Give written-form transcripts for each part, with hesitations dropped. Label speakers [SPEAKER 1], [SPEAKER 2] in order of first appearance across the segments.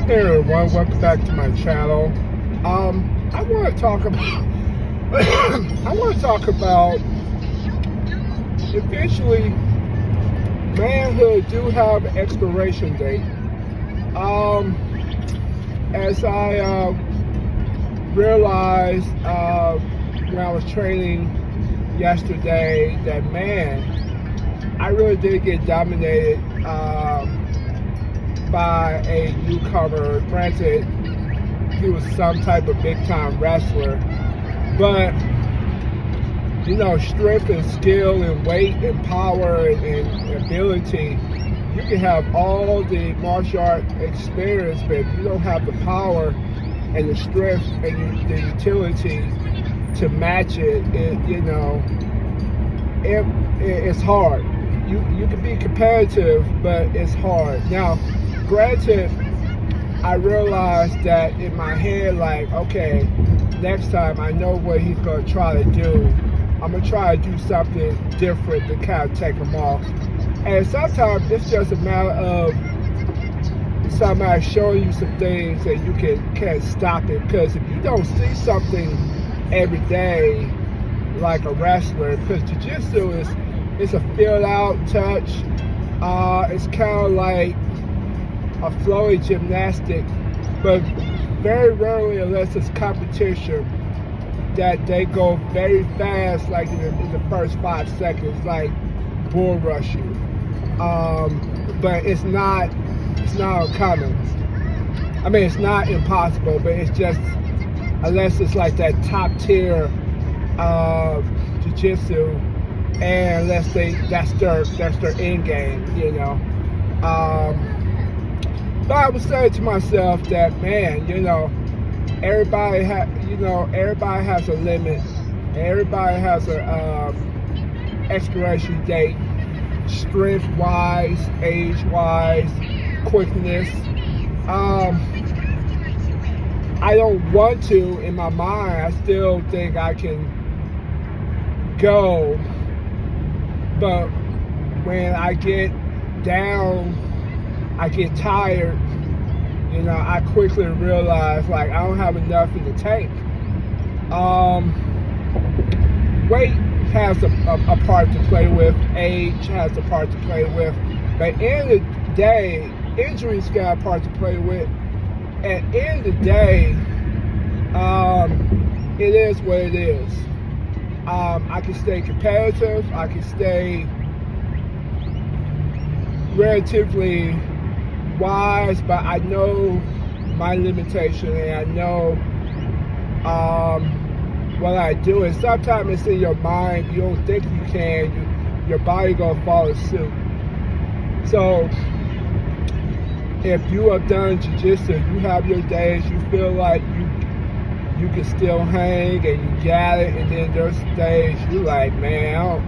[SPEAKER 1] Hey everyone, welcome back to my channel. I want to talk about eventually manhood do have an expiration date. As I realized when I was training yesterday, that I really did get dominated by a newcomer. Granted, he was some type of big time wrestler, but strength and skill and weight and power and ability, you can have all the martial art experience, but if you don't have the power and the strength and the utility to match it's hard. You can be competitive, but it's hard. Now, granted, I realized that in my head, like, okay, next time I know what he's going to try to do. I'm going to try to do something different to kind of take him off. And sometimes it's just a matter of somebody showing you some things that you can't stop it. Because if you don't see something every day like a wrestler, because jiu-jitsu it's a feel-out touch. It's kind of like a flowy gymnastic, but very rarely, unless it's competition, that they go very fast, like in the first 5 seconds, like bull rush you. But it's not uncommon. I mean, it's not impossible, but it's just, unless it's like that top tier jiu-jitsu, and unless that's their end game, But I was saying to myself that, everybody has a limit. Everybody has a expiration date, strength-wise, age-wise, quickness. I don't want to, in my mind, I still think I can go, but when I get down, I get tired, I quickly realize, like, I don't have enough in the tank. Weight has a part to play with, age has a part to play with, but at the end of the day, injuries got a part to play with. At the end of the day, it is what it is. I can stay competitive, I can stay relatively wise, but I know my limitation, and I know what I do. And sometimes it's in your mind. You don't think you can. Your body gonna follow suit. So if you have done jiu-jitsu, you have your days. You feel like you can still hang and you got it, and then there's days you like, man,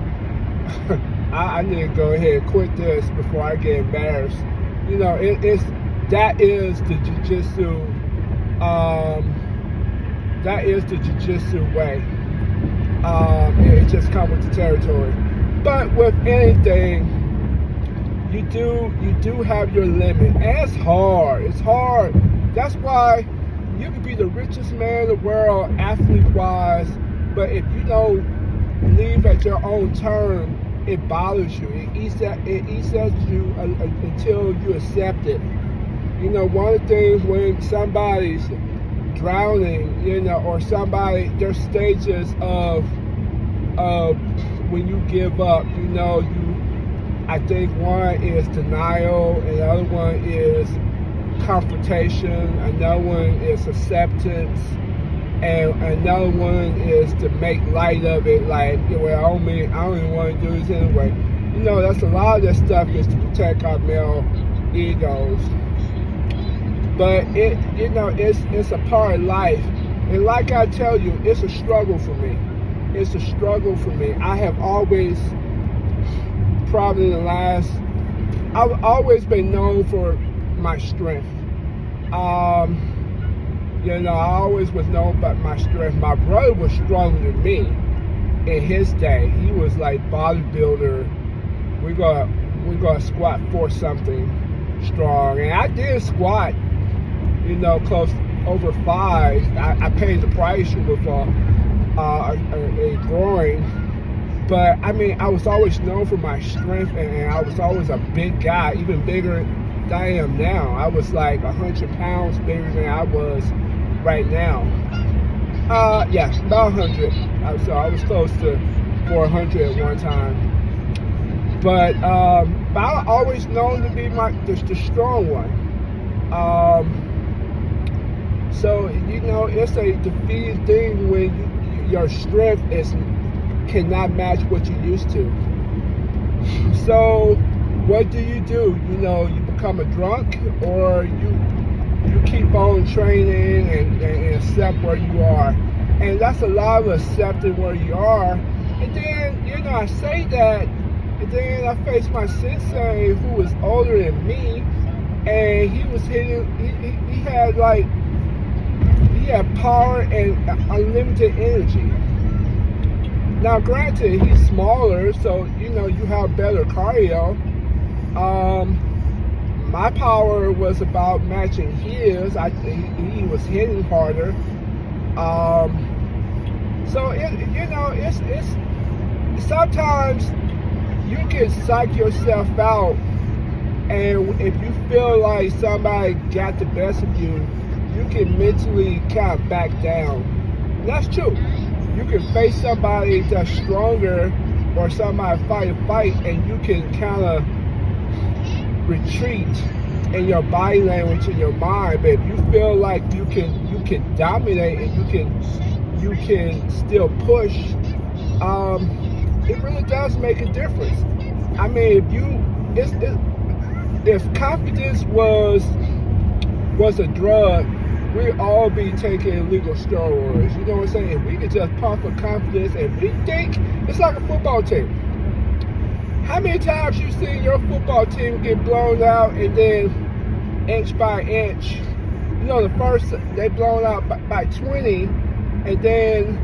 [SPEAKER 1] I need to go ahead and quit this before I get embarrassed. That is the jiu-jitsu. That is the jiu-jitsu way. It just comes with the territory. But with anything, you do have your limit. And it's hard. It's hard. That's why you can be the richest man in the world, athlete-wise, but if you don't leave at your own term, it bothers you. It eats at you until you accept it. One of the things when somebody's drowning, or there's stages of when you give up. I think one is denial, another one is confrontation, another one is acceptance, and another one is to make light of it, like, well, I don't even want to do this anyway. That's a lot of that stuff is to protect our male egos. But it's a part of life. And like I tell you, it's a struggle for me. It's a struggle for me. I have always, probably I've always been known for my strength. I always was known about my strength. My brother was stronger than me in his day. He was like bodybuilder. We're gonna squat for something strong, and I did squat close over 5. I paid the price with a groin. But I mean, I was always known for my strength, and I was always a big guy, even bigger than I am now. I was like 100 pounds bigger than I was right now. Yeah, about 100. So I was close to 400 at one time. But I always known to be the strong one. So it's a defeating thing when your strength cannot match what you used to. So what do? You become a drunk, or you keep on training and accept where you are. And that's a lot of accepting where you are. And then, I say that, and then I face my sensei who was older than me, and he was hitting, he had power and unlimited energy. Now, granted, he's smaller, so you have better cardio. My power was about matching his. He was hitting harder. So it's sometimes you can psych yourself out, and if you feel like somebody got the best of you, you can mentally kind of back down. And that's true. You can face somebody that's stronger, or somebody fight a fight, and you can kind of retreat in your body language, in your mind. But if you feel like you can dominate, and you can still push, it really does make a difference. I mean, if confidence was a drug, we'd all be taking illegal steroids. You know what I'm saying? If we could just pump for confidence, and we think it's like a football team. How many times you seen your football team get blown out, and then inch by inch, the first they blown out by 20, and then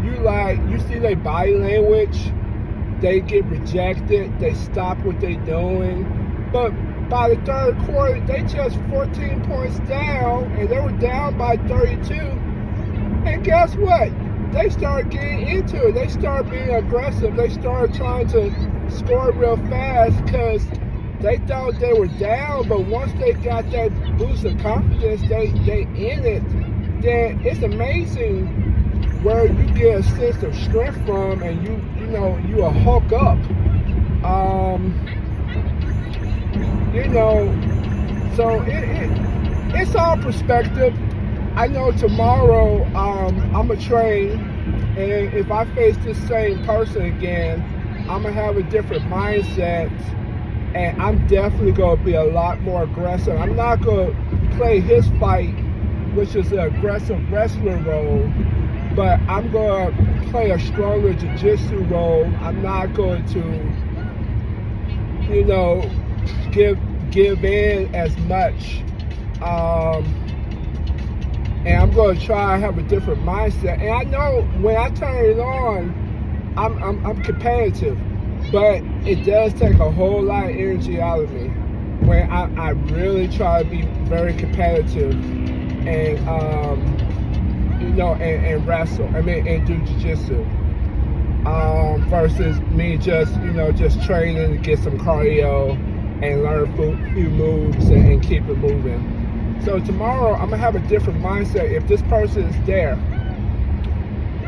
[SPEAKER 1] you see their body language, they get rejected, they stop what they're doing, but by the third quarter, they just 14 points down, and they were down by 32. And guess what? They started getting into it. They started being aggressive. They started trying to score real fast because they thought they were down. But once they got that boost of confidence, they in it. Then it's amazing where you get a sense of strength from, and you a hulk up. So it's all perspective. I know tomorrow I'm going to train, and if I face this same person again, I'm going to have a different mindset, and I'm definitely going to be a lot more aggressive. I'm not going to play his fight, which is an aggressive wrestler role, but I'm going to play a stronger jiu-jitsu role. I'm not going to, give in as much, and I'm going to try and have a different mindset. And I know when I turn it on, I'm competitive, but it does take a whole lot of energy out of me when I really try to be very competitive and and wrestle. And do jiu-jitsu. Versus me just training to get some cardio and learn a few moves and keep it moving. So tomorrow I'm gonna have a different mindset. If this person is there,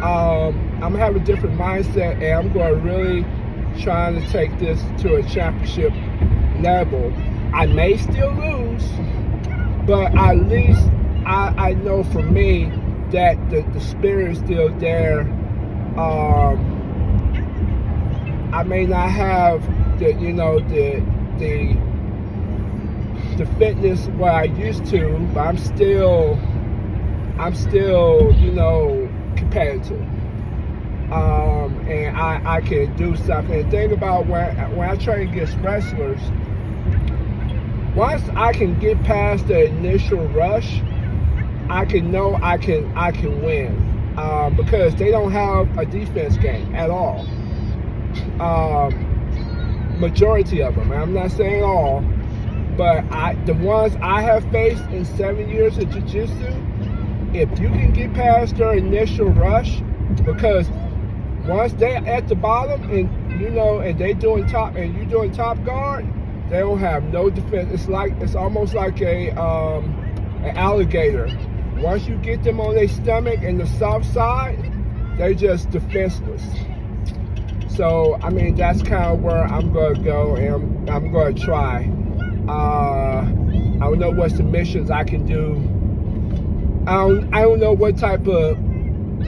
[SPEAKER 1] I'm gonna have a different mindset, and I'm gonna really try to take this to a championship level. I may still lose, but at least I know for me that the spirit is still there. I may not have the fitness what I used to, but I'm still competitive. And I can do something. And think about when I train against wrestlers, once I can get past the initial rush, I can know I can win, because they don't have a defense game at all. Majority of them, and I'm not saying all, But the ones I have faced in 7 years of jiu-jitsu, if you can get past their initial rush, because once they at the bottom and they doing top and you doing top guard, they don't have no defense. It's almost like an alligator. Once you get them on their stomach and the soft side, they just defenseless. So I mean, that's kind of where I'm gonna go, and I'm gonna try. I don't know what submissions I can do. I don't know what type of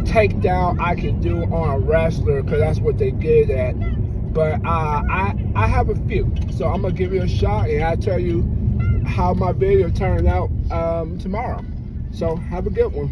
[SPEAKER 1] takedown I can do on a wrestler, because that's what they good at. But I have a few, so I'm gonna give it a shot, and I'll tell you how my video turned out tomorrow. So have a good one.